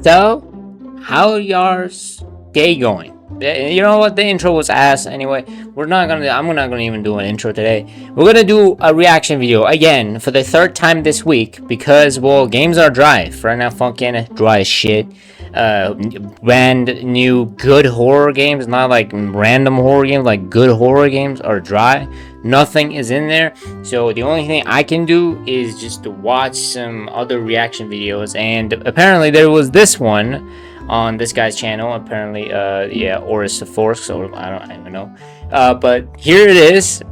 So, how yours day going? You know what? The intro was ass anyway. I'm not gonna even do an intro today. We're gonna do a reaction video again for the third time this week because well, games are dry. Right now, fucking dry as shit. Brand new good horror games, not like random horror games, like good horror games are dry. Nothing is in there. So the only thing I can do is just to watch some other reaction videos. And apparently there was this one on this guy's channel. Apparently, yeah, Oris the Force. So I don't even know. But here it is.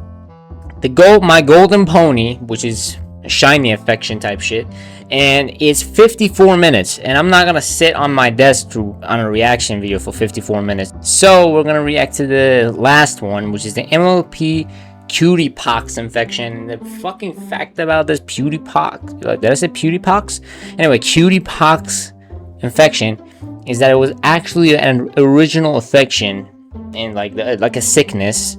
My golden pony, which is a shiny affection type shit, and it's 54 minutes. And I'm not gonna sit on my desk on a reaction video for 54 minutes. So we're gonna react to the last one, which is the MLP cutie pox infection. The fucking fact about this cutie pox, did I say cutie pox? Anyway, cutie pox infection is that it was actually an original infection and like a sickness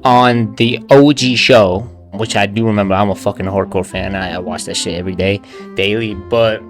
on the OG show, which I do remember. I'm a fucking hardcore fan. I watch that shit every day, daily. But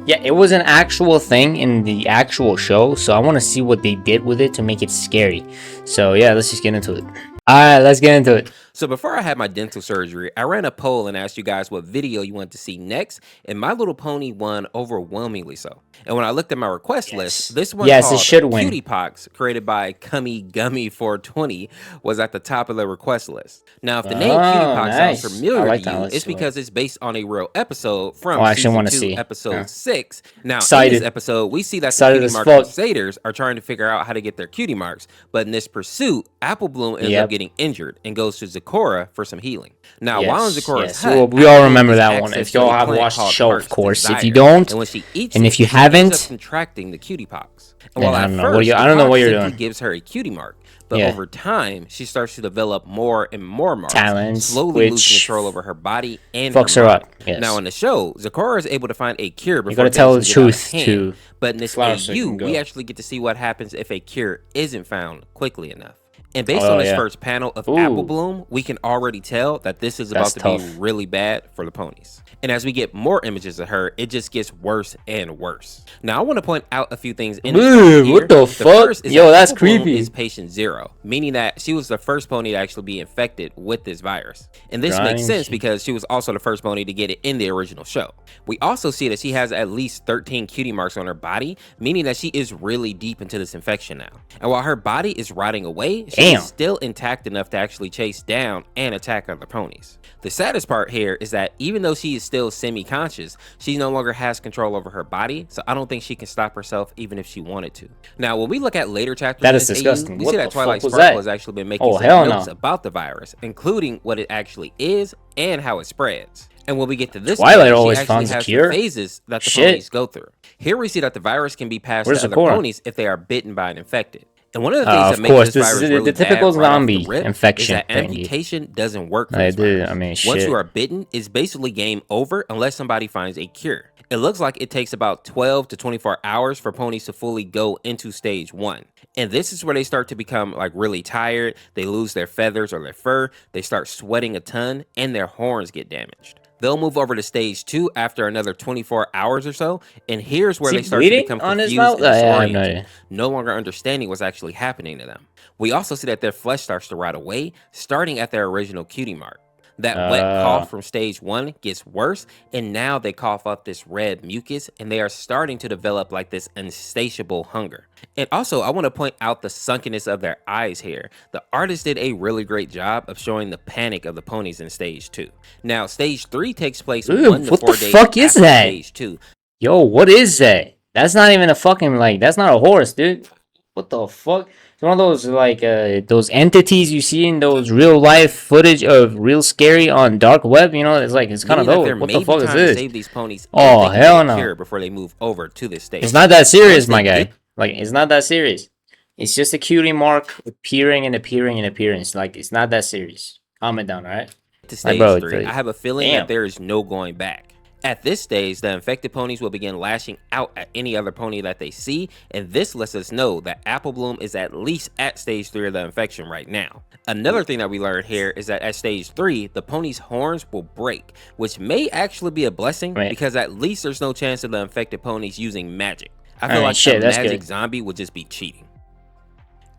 yeah, it was an actual thing in the actual show. So I want to see what they did with it to make it scary. So yeah, let's just get into it. All right, let's get into it. So before I had my dental surgery, I ran a poll and asked you guys what video you want to see next, and My Little Pony won overwhelmingly so. And when I looked at my request list, this one called Cutie Pox, created by Cummy Gummy 420, was at the top of the request list. Now, if the name Cutie Pox sounds familiar to you, it's because it's based on a real episode from season 2, episode 6. Now, in this episode, we see that the Cutie Mark Crusaders are trying to figure out how to get their cutie marks, but in this pursuit, Apple Bloom ends up getting injured and goes to Zecora for some healing. Now, while in Zecora's hut, well, we all remember that one. If y'all have watched the show, of course. If you don't, and when she eats and if you haven't, contracting the cutie pox. And while I don't know what you're doing. Gives her a cutie mark, but over time she starts to develop more and more marks, talents, slowly losing control over her body and fucks her up. Yes. Now in the show, Zecora is able to find a cure before you gotta tell the truth too. But in this AU, we actually get to see what happens if a cure isn't found quickly enough. And based on this first panel of Apple Bloom, we can already tell that this is about to be really bad for the ponies. And as we get more images of her, it just gets worse and worse. Now, I want to point out a few things in this. What the fuck? Yo, that's creepy. Is patient 0, meaning that she was the first pony to actually be infected with this virus. And this makes sense because she was also the first pony to get it in the original show. We also see that she has at least 13 cutie marks on her body, meaning that she is really deep into this infection now. And while her body is rotting away, she is still intact enough to actually chase down and attack other ponies. The saddest part here is that even though she is still semi-conscious, she no longer has control over her body, so I don't think she can stop herself even if she wanted to. Now, when we look at later chapters, that is disgusting. We see that Twilight Sparkle has actually been making some notes about the virus, including what it actually is and how it spreads. And when we get to this Twilight always finds a cure. Phases that the ponies go through. Here we see that the virus can be passed to other ponies if they are bitten by an infected. And one of the things that makes this virus really the typical zombie infection is that amputation doesn't work for this virus. Once you are bitten, it's basically game over unless somebody finds a cure. It looks like it takes about 12 to 24 hours for ponies to fully go into stage 1. And this is where they start to become like really tired. They lose their feathers or their fur. They start sweating a ton and their horns get damaged. They'll move over to stage 2 after another 24 hours or so, and here's where they start to become confused and disoriented, no longer understanding what's actually happening to them. We also see that their flesh starts to rot away, starting at their original cutie mark. That wet cough from stage 1 gets worse, and now they cough up this red mucus, and they are starting to develop like this insatiable hunger. And also, I want to point out the sunkenness of their eyes here. The artist did a really great job of showing the panic of the ponies in stage 2. Now, stage 3 takes place 1 to 4 days after stage 2. Yo, what is that? That's not even a fucking, like, that's not a horse, dude. What the fuck? It's one of those, like, those entities you see in those real life footage of real scary on dark web, you know? It's like, it's kind of those. What the fuck is this? Save these ponies hell no. Before they move over to this stage. It's not that serious, my guy. Like, it's not that serious. It's just a cutie mark appearing and appearing and appearing. It's like, it's not that serious. Calm it down, all right? To stage 3, I have a feeling that there is no going back. At this stage, the infected ponies will begin lashing out at any other pony that they see, and this lets us know that Apple Bloom is at least at stage 3 of the infection right now. Another thing that we learned here is that at stage 3, the pony's horns will break, which may actually be a blessing because at least there's no chance of the infected ponies using magic. I feel like a magic zombie would just be cheating.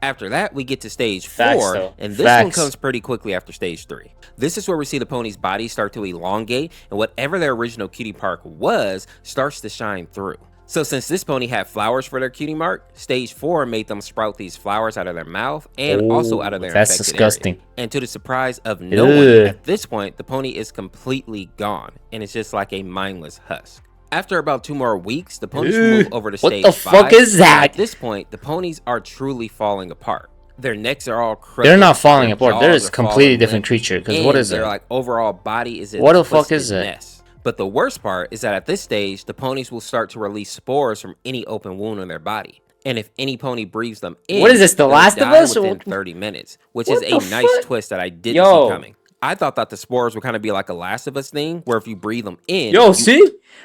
After that, we get to stage 4, and this one comes pretty quickly after stage 3. This is where we see the pony's body start to elongate, and whatever their original cutie mark was starts to shine through. So since this pony had flowers for their cutie mark, stage 4 made them sprout these flowers out of their mouth and also out of their infected disgusting area. And to the surprise of no one, at this point, the pony is completely gone, and it's just like a mindless husk. After about 2 more weeks, the ponies move over to stage 5. What the fuck is that? At this point, the ponies are truly falling apart. Their necks are all crooked. They're not falling apart. They're a completely different creature. Because what is it? Their overall body is what the fuck is it? Mess. But the worst part is that at this stage, the ponies will start to release spores from any open wound in their body. And if any pony breathes them in, what is this, The Last of Us? Within 30 minutes, which is a nice twist that I didn't see coming. I thought that the spores would kind of be like a Last of Us thing, where if you breathe them in,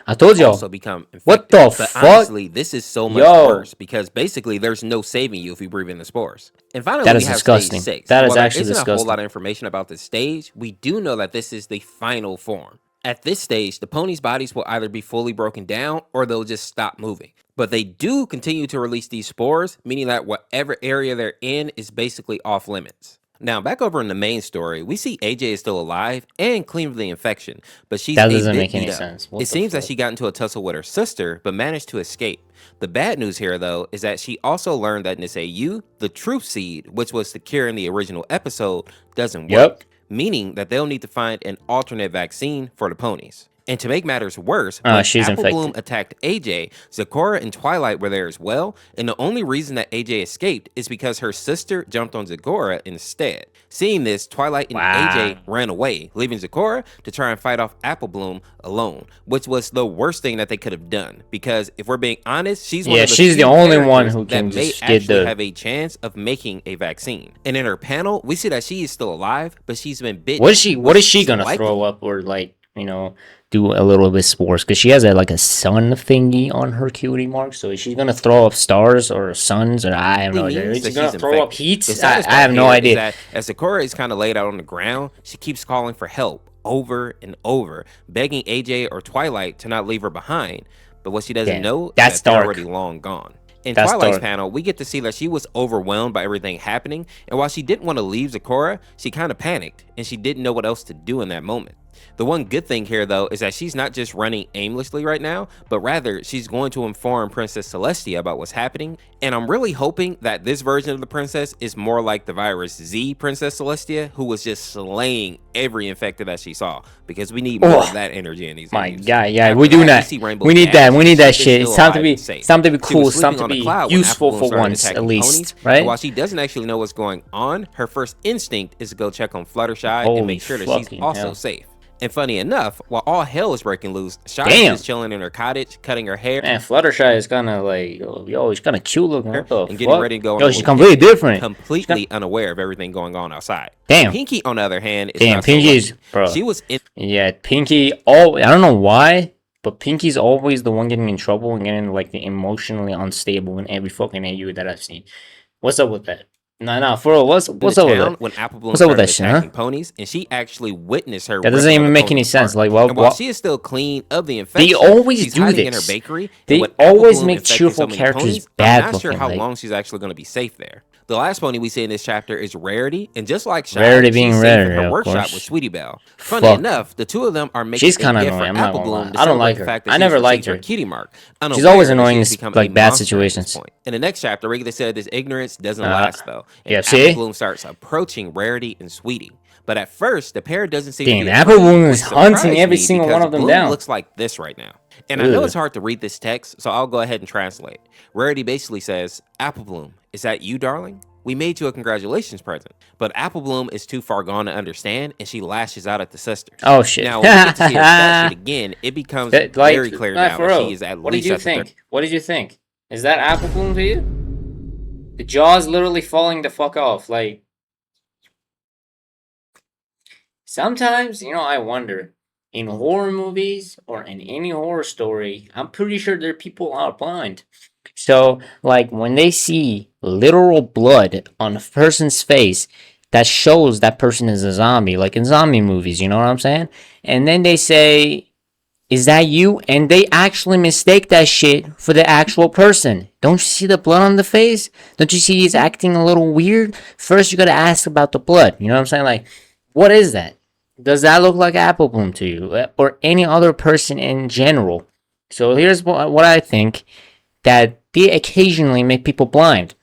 I told you also become infected. What the fuck? Honestly, this is so much worse because basically there's no saving you if you breathe in the spores. And finally, that is disgusting. Stage 6. That is actually disgusting. There isn't a whole lot of information about this stage. We do know that this is the final form. At this stage, the ponies' bodies will either be fully broken down or they'll just stop moving. But they do continue to release these spores, meaning that whatever area they're in is basically off limits. Now, back over in the main story, we see AJ is still alive and clean of the infection, but she's that doesn't make any sense. It seems that she got into a tussle with her sister, but managed to escape. The bad news here, though, is that she also learned that Niseu, the truth seed, which was the cure in the original episode, doesn't work. Meaning that they'll need to find an alternate vaccine for the ponies. And to make matters worse, when Apple Bloom attacked AJ, Zecora and Twilight were there as well, and the only reason that AJ escaped is because her sister jumped on Zecora instead. Seeing this, Twilight and AJ ran away, leaving Zecora to try and fight off Apple Bloom alone, which was the worst thing that they could have done, because if we're being honest, she's one of the only one who can that may actually have a chance of making a vaccine. And in her panel, we see that she is still alive, but she's been bitten. What is she gonna throw up or do a little bit spores? Because she has a sun thingy on her cutie mark. So is she gonna throw up stars or suns? Or I have no idea. Is she gonna throw up heat? I have no idea. As Zecora is kind of laid out on the ground, she keeps calling for help over and over, begging AJ or Twilight to not leave her behind. But what she doesn't know is that they're already long gone. In Twilight's panel, we get to see that she was overwhelmed by everything happening, and while she didn't want to leave Zecora, she kind of panicked, and she didn't know what else to do in that moment. The one good thing here, though, is that she's not just running aimlessly right now, but rather she's going to inform Princess Celestia about what's happening, and I'm really hoping that this version of the princess is more like the Virus Z Princess Celestia, who was just slaying every infected that she saw, because we need more of that energy in these videos. We do that. We need that shit. It's time to be cool. It's time to be useful for once, at least, right? And while she doesn't actually know what's going on, her first instinct is to go check on Fluttershy and make sure that she's also safe. And funny enough, while all hell is breaking loose, Shy is just chilling in her cottage, cutting her hair. Man, Fluttershy is kind of she's kind of cute looking. What the and getting ready to go on. Yo, she's completely different. Completely unaware of everything going on outside. Damn. Pinky, on the other hand, is not Pinky's, so bro. She was in. Yeah, Pinky. I don't know why, but Pinky's always the one getting in trouble and getting emotionally unstable in every fucking AU that I've seen. What's up with that? No, for real, what's up with that? When Apple Bloom started attacking ponies, and she actually witnessed her. That doesn't even make any sense. While she is still clean of the infection, they always do this. In her bakery, they always make cheerful characters bad. I'm not sure how long she's actually going to be safe there. The last pony we see in this chapter is Rarity, and just like Shy, Rarity being Rarity, in her workshop with Sweetie Belle. Funny enough, the two of them are making she's kind of annoying. I'm not gonna lie. I don't like her. I never liked her. Cutie mark. She's always annoying in bad situations. In the next chapter, Regular said this ignorance doesn't last though. Yeah, see? Apple Bloom starts approaching Rarity and Sweetie. But at first, the pair doesn't seem to be Apple Bloom is hunting every single one of them down. Looks like this right now. And I know it's hard to read this text, so I'll go ahead and translate. Rarity basically says, Apple Bloom, is that you, darling? We made you a congratulations present. But Apple Bloom is too far gone to understand, and she lashes out at the sisters. Oh, shit. Now, when we get to see her stat sheet again, it becomes very clear now that she is at what least... What did you think? What did you think? Is that Apple Bloom to you? The jaw's literally falling the fuck off. Sometimes, I wonder, in horror movies or in any horror story, I'm pretty sure there are people are blind. So, when they see literal blood on a person's face, that shows that person is a zombie, like in zombie movies, you know what I'm saying? And then they say, is that you? And they actually mistake that shit for the actual person. Don't you see the blood on the face? Don't you see he's acting a little weird? First, you gotta ask about the blood. You know what I'm saying? Like, what is that? Does that look like Apple Bloom to you? Or any other person in general? So here's what I think. That they occasionally make people blind.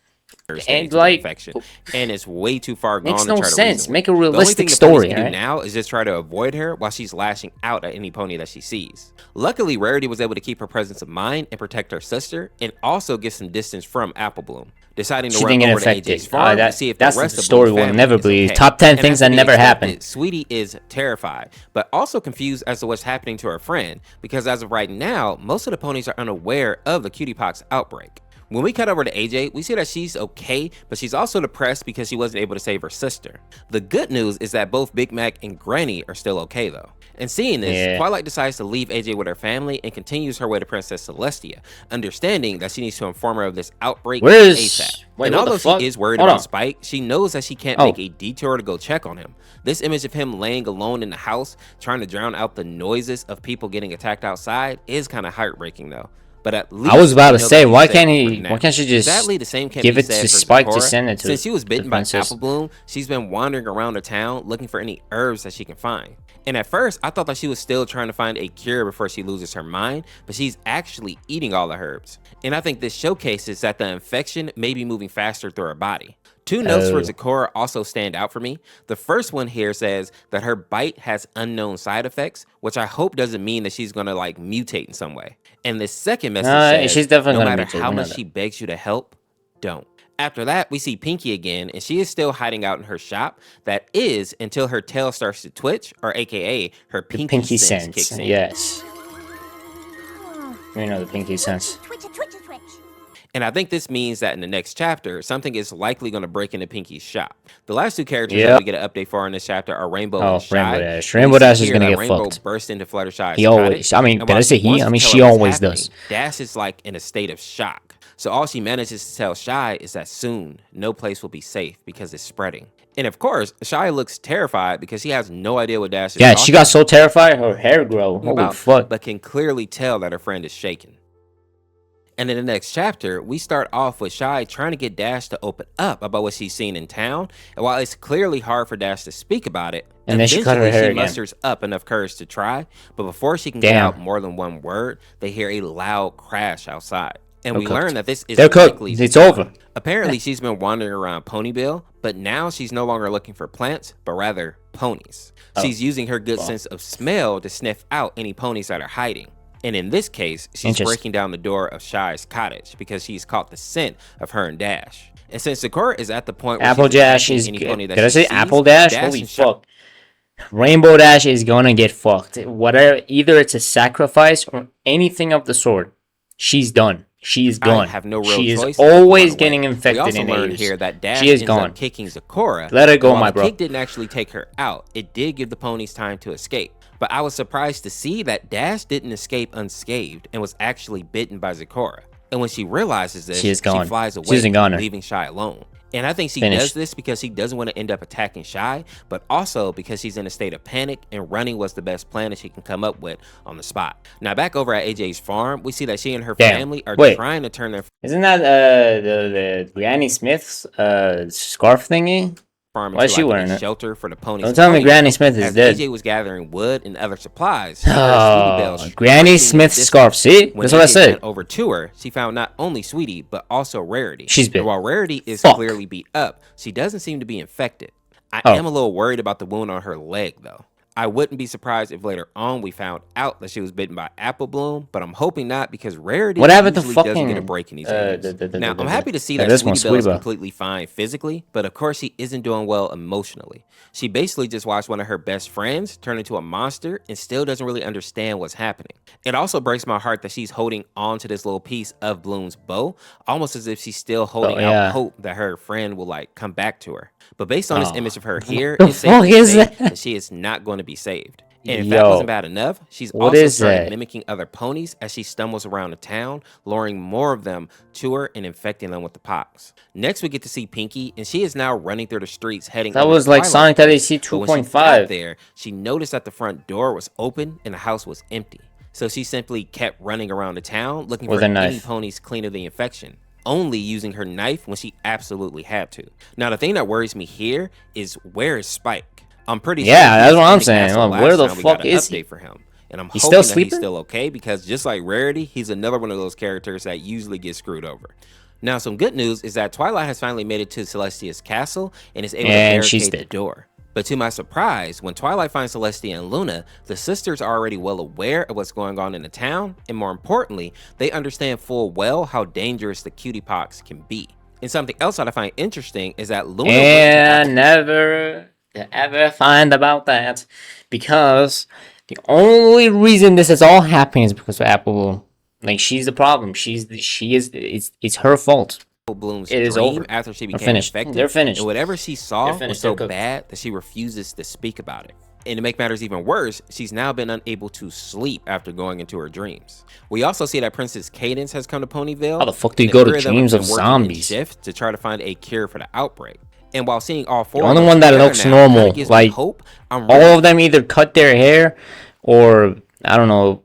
And like infection, and it's way too far gone. Makes no to try sense. To make a realistic story. The only thing the pony can do now is just try to avoid her while she's lashing out at any pony that she sees. Luckily, Rarity was able to keep her presence of mind and protect her sister, and also get some distance from Apple Bloom, deciding to run over to AJ's farm to see if the rest of the story will never be okay. Top 10 things that never happened. Sweetie is terrified, but also confused as to what's happening to her friend, because as of right now, most of the ponies are unaware of the cutie pox outbreak. When we cut over to AJ, we see that she's okay, but she's also depressed because she wasn't able to save her sister. The good news is that both Big Mac and Granny are still okay though. And seeing this, Twilight decides to leave AJ with her family and continues her way to Princess Celestia, understanding that she needs to inform her of this outbreak ASAP. And although she is worried about Spike, she knows that she can't make a detour to go check on him. This image of him laying alone in the house, trying to drown out the noises of people getting attacked outside, is kind of heartbreaking though. But at least I was about to say, why can't she just sadly, the same can't give be it to Spike to send it to? Since she was bitten by Apple Bloom, she's been wandering around the town looking for any herbs that she can find. And at first, I thought that she was still trying to find a cure before she loses her mind, but she's actually eating all the herbs. And I think this showcases that the infection may be moving faster through her body. Two notes for Zecora also stand out for me. The first one here says that her bite has unknown side effects, which I hope doesn't mean that she's gonna like mutate in some way. And the second message says, she's definitely no matter how much she begs you to help, don't. After that, we see Pinky again, and she is still hiding out in her shop. That is until her tail starts to twitch, or AKA her pinky sense kicks in. Yes. You know the pinky sense. And I think this means that in the next chapter, something is likely going to break into Pinky's shop. The last two characters that we get an update for in this chapter are Rainbow and Shy. Rainbow Dash. Rainbow Dash is going to get Rainbow fucked. Burst into Fluttershy's he always, I mean, did I say he? I mean, she always does. Dash is like in a state of shock. So all she manages to tell Shy is that soon, no place will be safe because it's spreading. And of course, Shy looks terrified because he has no idea what Dash is. Yeah, she got so terrified, her hair grew. Holy fuck. But can clearly tell that her friend is shaken. And in the next chapter, we start off with Shy trying to get Dash to open up about what she's seen in town. And while it's clearly hard for Dash to speak about it, and then she cut her hair again. Musters up enough courage to try. But before she can get out more than one word, they hear a loud crash outside. And we learn that this is likely it's over. Apparently, she's been wandering around Ponyville, but now she's no longer looking for plants, but rather ponies. She's using her good sense of smell to sniff out any ponies that are hiding. And in this case, she's breaking down the door of Shy's cottage because she's caught the scent of her and Dash. And since Zecora is at the point where Apple Dash is good. Did I say Apple Dash? Holy fuck. Rainbow Dash is gonna get fucked. Whatever, either it's a sacrifice or anything of the sort. She's done. She's gone. She is always getting infected in learned here that Dash she is gone. Kicking Zecora. Let her go, my bro. The kick didn't actually take her out. It did give the ponies time to escape. But I was surprised to see that Dash didn't escape unscathed and was actually bitten by Zecora. And when she realizes this, she flies away, leaving Shy alone. And I think she does this because she doesn't want to end up attacking Shy, but also because she's in a state of panic and running was the best plan that she can come up with on the spot. Now back over at AJ's farm, we see that she and her family are trying to turn their... Isn't that the Granny Smith's scarf thingy? Why is she wearing it? Shelter for the ponies. Don't tell me Granny Smith is dead. AJ was gathering wood and other supplies. Granny Smith's scarf. See, that's what I said. Over to her, she found not only Sweetie but also Rarity. She's big. While Rarity is clearly beat up, she doesn't seem to be infected. I am a little worried about the wound on her leg, though. I wouldn't be surprised if later on we found out that she was bitten by Apple Bloom, but I'm hoping not because Rarity usually doesn't get a break in these areas. Now, I'm happy to see that Sweetie Belle is completely fine physically, but of course she isn't doing well emotionally. She basically just watched one of her best friends turn into a monster and still doesn't really understand what's happening. It also breaks my heart that she's holding on to this little piece of Bloom's bow, almost as if she's still holding out hope that her friend will like come back to her. But based on this image of her here, it's safe to say that she is not going to be saved. And if that wasn't bad enough, she's also started mimicking other ponies as she stumbles around the town, luring more of them to her and infecting them with the pox. Next, we get to see Pinky, and she is now running through the streets heading. That was like Sonic that AC 2.5. When she got there, she noticed that the front door was open and the house was empty. So she simply kept running around the town looking for any ponies clean of the infection, only using her knife when she absolutely had to. Now, the thing that worries me here is, where is Spike? I'm pretty sure. Yeah, that's what I'm saying. Like, where the fuck is he? For him. And I'm hoping that he's still okay, because just like Rarity, he's another one of those characters that usually gets screwed over. Now, some good news is that Twilight has finally made it to Celestia's castle and is able to barricade the door. But to my surprise, when Twilight finds Celestia and Luna, the sisters are already well aware of what's going on in the town, and more importantly, they understand full well how dangerous the cutie pox can be. And something else that I find interesting is that Luna never ever find about that, because the only reason this is all happening is because of Apple. Like, she's the problem. It's her fault. Bloom's it is over after she became infected. They're finished. And whatever she saw was so bad that she refuses to speak about it. And to make matters even worse, she's now been unable to sleep after going into her dreams. We also see that Princess Cadence has come to Ponyville. How the fuck do you go to dreams of zombies? Shift to try to find a cure for the outbreak. And while seeing all four, the only one that looks normal, like hope, all of them either cut their hair or, I don't know,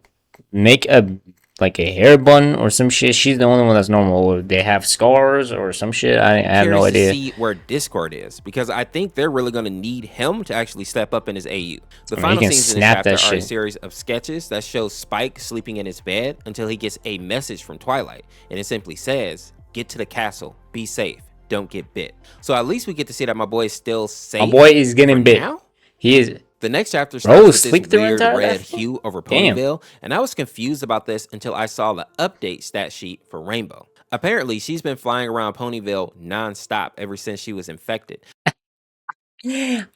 make a hair bun or some shit. She's the only one that's normal. Or they have scars or some shit. I have no idea. To see where Discord is, because I think they're really going to need him to actually step up in his AU. The final scenes in the chapter are a series of sketches that show Spike sleeping in his bed until he gets a message from Twilight, and it simply says, "Get to the castle, be safe, don't get bit." So at least we get to see that my boy is still safe. My boy is getting bit. Now? He is. The next chapter starts with this weird red hue over Ponyville, and I was confused about this until I saw the update stat sheet for Rainbow. Apparently, she's been flying around Ponyville non-stop ever since she was infected.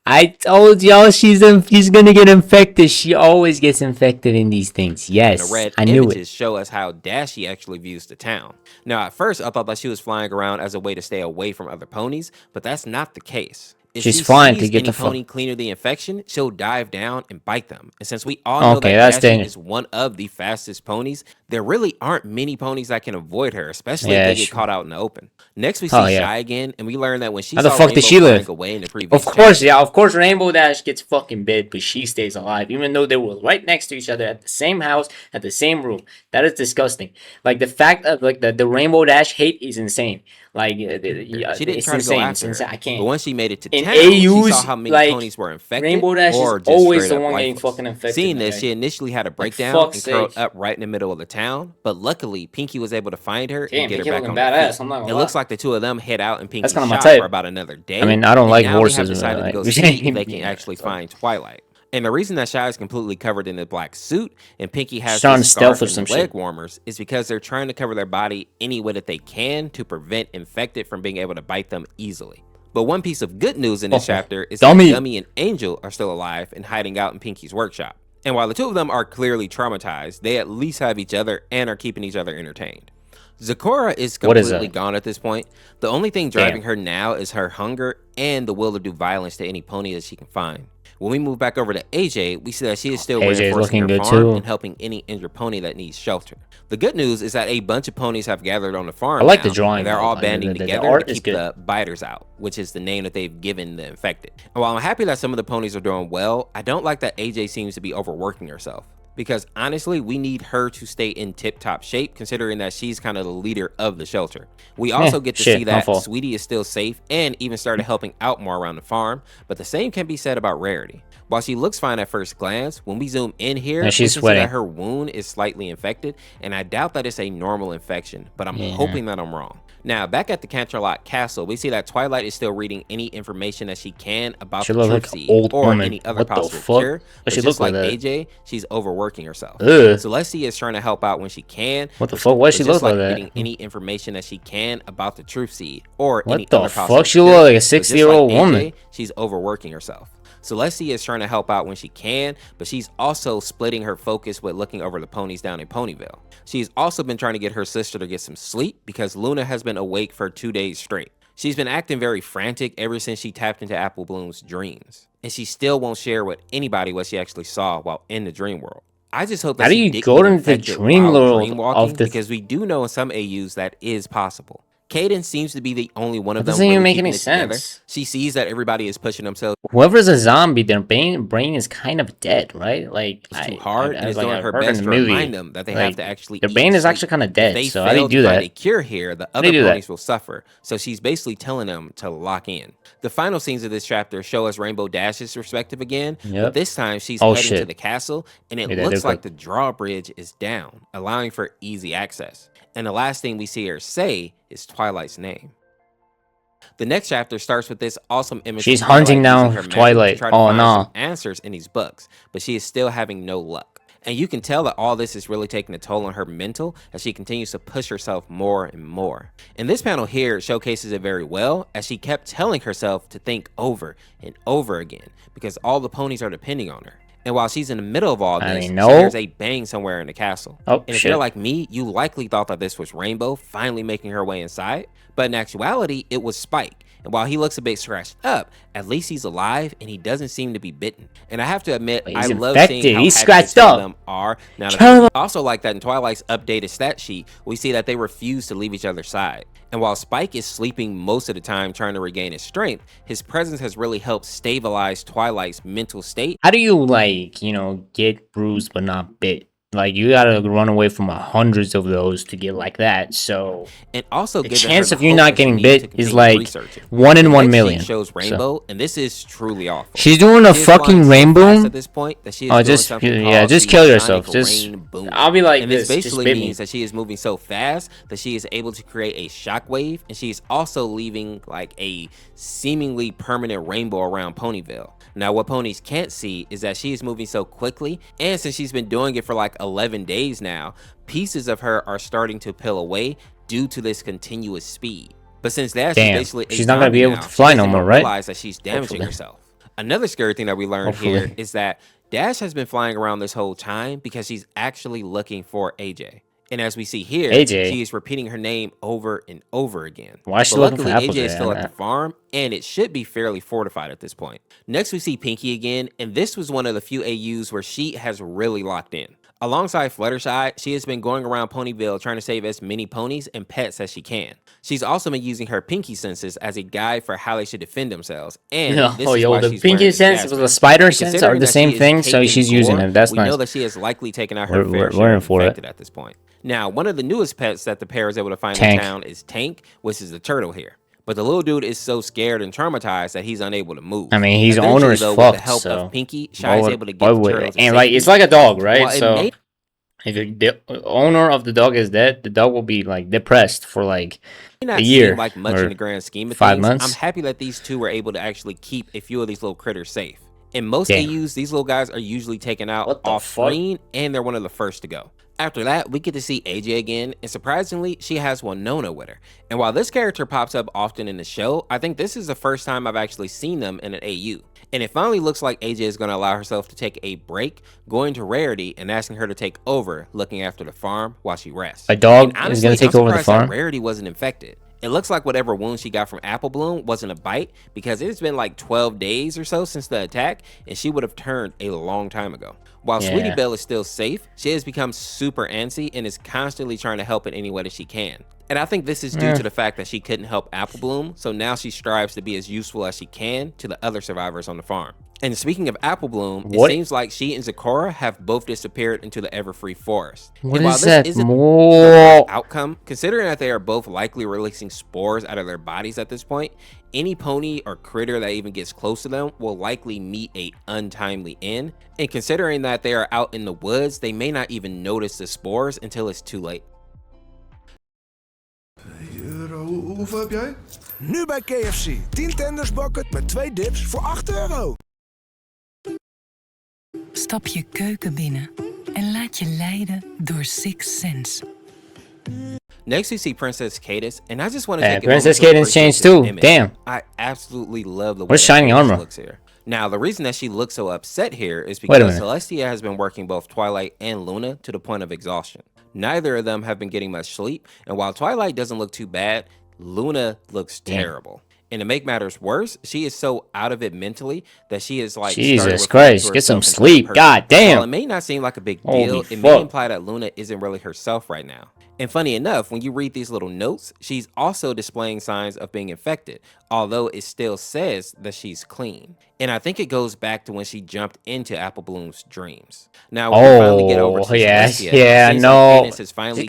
I told y'all she's gonna get infected. She always gets infected in these things. Yes, I knew it. The red images show us how Dashy actually views the town. Now, at first, I thought that she was flying around as a way to stay away from other ponies, but that's not the case. If she's flying to get the pony cleaner the infection, she'll dive down and bite them. And since we all know that Dashy is one of the fastest ponies, there really aren't many ponies that can avoid her, especially if they get caught out in the open. Next, we see Shy again, and we learn that when she saw Rainbow flying away in the previous of course, Rainbow Dash gets fucking bit, but she stays alive, even though they were right next to each other at the same house, at the same room. That is disgusting. Like, the fact of the Rainbow Dash hate is insane. Like, she didn't try to go after her. I can't. But once she made it to town, AUs, she saw how many ponies were infected. Rainbow Dash is always the one getting fucking infected. Seeing this, she initially had a breakdown and curled up right in the middle of the town. But luckily, Pinky was able to find her and get her back on her feet. It looks like the two of them head out in Pinky's shop for about another day. I mean, I don't like horses. They decided to go see if they can actually find Twilight. And the reason that Shy is completely covered in a black suit and Pinky has this scarf and leg warmers is because they're trying to cover their body any way that they can to prevent infected from being able to bite them easily. But one piece of good news in this chapter is that Gummy and Angel are still alive and hiding out in Pinky's workshop. And while the two of them are clearly traumatized, they at least have each other and are keeping each other entertained. Zecora is completely gone at this point. The only thing driving her now is her hunger and the will to do violence to any pony that she can find. When we move back over to AJ, we see that she is still reinforcing her farm and helping any injured pony that needs shelter. The good news is that a bunch of ponies have gathered on the farm. I like the drawing. They're all banding together to keep the biters out, which is the name that they've given the infected. And while I'm happy that some of the ponies are doing well, I don't like that AJ seems to be overworking herself. Because honestly, we need her to stay in tip-top shape, considering that she's kind of the leader of the shelter. We also get to see that Sweetie is still safe and even started helping out more around the farm, but the same can be said about Rarity. While she looks fine at first glance, when we zoom in here, we can see that her wound is slightly infected, and I doubt that it's a normal infection, but I'm hoping that I'm wrong. Now, back at the Canterlot Castle, we see that Twilight is still reading any information that she can about the truth seed or any other possible cure. But just like AJ, she's overworking herself. Celestia is trying to help out when she can. What the fuck? Why she look like that? Getting any information that she can about the truth seed or what any other possible cure. She look like a 60-year-old woman. She's overworking herself. Celestia is trying to help out when she can, but she's also splitting her focus with looking over the ponies down in Ponyville. She's also been trying to get her sister to get some sleep because Luna has been awake for 2 days straight. She's been acting very frantic ever since she tapped into Apple Bloom's dreams. and she still won't share with anybody what she actually saw while in the dream world. I just hope that how do you go into the dream world of the because we do know in some AUs that is possible. Kaden seems to be the only one of them. Doesn't even make any sense. She sees that everybody is pushing themselves. Whoever's a zombie, their brain is kind of dead, right? Like it's too hard, and it's like doing her best to remind them that they have to actually. Their brain is actually kind of dead. So how do you do that? A cure here, the other ponies will suffer. So she's basically telling them to lock in. The final scenes of this chapter show us Rainbow Dash's perspective again. But this time she's heading to the castle, and it looks like the drawbridge is down, allowing for easy access. And the last thing we see her say is Twilight's name. The next chapter starts with this awesome image. She's hunting down Twilight. Oh no! Answers in these books, but she is still having no luck. And you can tell that all this is really taking a toll on her mental as she continues to push herself more and more. And this panel here showcases it very well, as she kept telling herself to think over and over again because all the ponies are depending on her. And while she's in the middle of all this, she hears a bang somewhere in the castle. Oh, and if you're like me, you likely thought that this was Rainbow finally making her way inside. But in actuality, it was Spike. And while he looks a bit scratched up, at least he's alive and he doesn't seem to be bitten. And I have to admit, I love seeing how he's happy scratched up. Them are. Now, also like that in Twilight's updated stat sheet, we see that they refuse to leave each other's side. And while Spike is sleeping most of the time trying to regain his strength, his presence has really helped stabilize Twilight's mental state. How do you, like, you know, get bruised but not bit? Like, you gotta run away from hundreds of those to get like that. So, and also the chance of you not getting bit is like 1 in 1 million. Shows Rainbow, and this is truly awful. She's doing a fucking rainbow at this point. That she is just kill yourself. Just I'll be like, and this basically means that she is moving so fast that she is able to create a shockwave, and she is also leaving like a seemingly permanent rainbow around Ponyville. Now, what ponies can't see is that she is moving so quickly, and since she's been doing it for like 11 days now, pieces of her are starting to peel away due to this continuous speed. But since Dash is basically she's not gonna be able to fly no more, right? Realize that she's damaging herself. Another scary thing that we learned here is that Dash has been flying around this whole time because she's actually looking for AJ. And as we see here, she is repeating her name over and over again. Why is she looking for AJ is still at the farm, and it should be fairly fortified at this point. Next, we see Pinky again, and this was one of the few AUs where she has really locked in. Alongside Fluttershy, she has been going around Ponyville trying to save as many ponies and pets as she can. She's also been using her Pinky senses as a guide for how they should defend themselves. And the Pinky sense with the spider sense are the same thing, so she's using it. That's nice. We know that she has likely taken out her fair share of infected at this point. Now, one of the newest pets that the pair is able to find in town is Tank, which is the turtle here. But the little dude is so scared and traumatized that he's unable to move. I mean, he's owner is fucked, with the help of Pinky, Shy is able to get the turtle to safety. It's like a dog, right? So if the owner of the dog is dead, the dog will be like depressed for like a year, like much in the grand scheme of 5 months. I'm happy that these two were able to actually keep a few of these little critters safe. In most AUs, these little guys are usually taken out off screen, and they're one of the first to go. After that, we get to see AJ again, and surprisingly, she has Winona with her. And while this character pops up often in the show, I think this is the first time I've actually seen them in an AU. And it finally looks like AJ is going to allow herself to take a break, going to Rarity and asking her to take over, looking after the farm while she rests. A dog is going to take over the farm? Rarity wasn't infected. It looks like whatever wound she got from Apple Bloom wasn't a bite, because it's been like 12 days or so since the attack, and she would have turned a long time ago. While Sweetie Belle is still safe, she has become super antsy and is constantly trying to help in any way that she can. And I think this is due to the fact that she couldn't help Apple Bloom, so now she strives to be as useful as she can to the other survivors on the farm. And speaking of Apple Bloom, it seems like she and Zecora have both disappeared into the Everfree Forest. What and while is this that? Isn't the outcome, considering that they are both likely releasing spores out of their bodies at this point, any pony or critter that even gets close to them will likely meet a untimely end. And considering that they are out in the woods, they may not even notice the spores until it's too late. Hoeveel heb jij? Nu bij KFC. 10 tenders bucket met 2 dips voor €8. Stap je keuken binnen en laat je leiden door Sixth Sense. Next, we see Princess Cadis, and I just want to take Princess Cadis changed too. Damn. I absolutely love the way shining armor looks here. Now, the reason that she looks so upset here is because Celestia has been working both Twilight and Luna to the point of exhaustion. Neither of them have been getting much sleep, and while Twilight doesn't look too bad, Luna looks terrible. And to make matters worse, she is so out of it mentally that she is like, Jesus Christ, get some sleep. God damn. While it may not seem like a big deal, it may imply that Luna isn't really herself right now. And funny enough, when you read these little notes, she's also displaying signs of being infected, although it still says that she's clean. And I think it goes back to when she jumped into Apple Bloom's dreams. Now, when we finally get over to Celestia, no.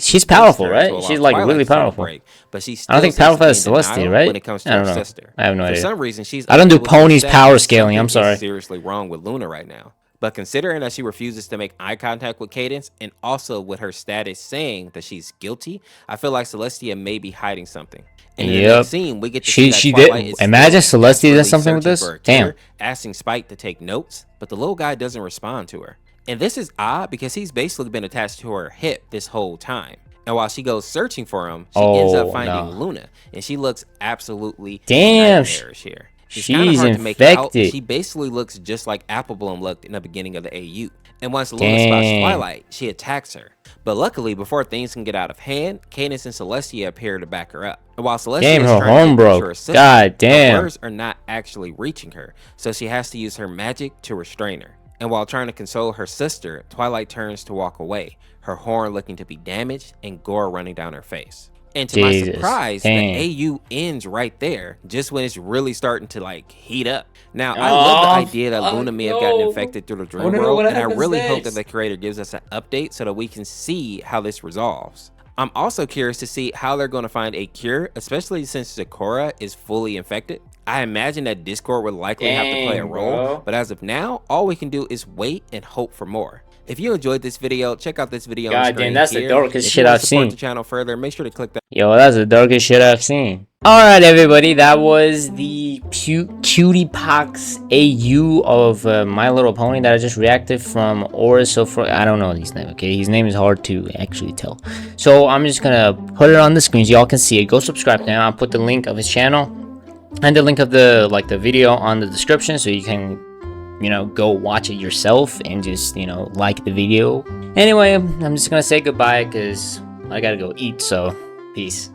She's powerful, right? She's like really powerful. But she's I don't think powerful as Celestia, right? When it comes to her sister. I have no idea. For some reason, I don't do ponies power scaling. I'm sorry. Seriously wrong with Luna right now. But considering that she refuses to make eye contact with Cadence, and also with her status saying that she's guilty, I feel like Celestia may be hiding something. And in the next scene, we get to see that Twilight is imagine Celestia does something with this. Damn. Asking Spike to take notes, but the little guy doesn't respond to her. And this is odd because he's basically been attached to her hip this whole time. And while she goes searching for him, she ends up finding Luna, and she looks absolutely nightmarish here. She's infected. She basically looks just like Apple Bloom looked in the beginning of the AU. And once Luna spots Twilight, she attacks her. But luckily, before things can get out of hand, Cadence and Celestia appear to back her up. And while Celestia is trying to reach her sister, her words are not actually reaching her, so she has to use her magic to restrain her. And while trying to console her sister, Twilight turns to walk away, her horn looking to be damaged and gore running down her face. And to my surprise, the AU ends right there, just when it's really starting to like heat up. Now, I love the idea that Luna may have gotten infected through the dream world, and I really hope that the creator gives us an update so that we can see how this resolves. I'm also curious to see how they're going to find a cure, especially since Sakura is fully infected. I imagine that Discord would likely have to play a role, but as of now, all we can do is wait and hope for more. If you enjoyed this video, check out this video on the screen. That's the darkest shit I've seen. If you want to support the channel further, make sure to click that. Yo, that's the darkest shit I've seen. Alright, everybody, that was the Cutie Pox AU of My Little Pony that I just reacted from I don't know his name, okay? His name is hard to actually tell. So I'm just gonna put it on the screen so y'all can see it. Go subscribe now. I'll put the link of his channel and the link of the video on the description so you can, you know, go watch it yourself and just, you know, like the video. Anyway, I'm just gonna say goodbye because I gotta go eat, so peace.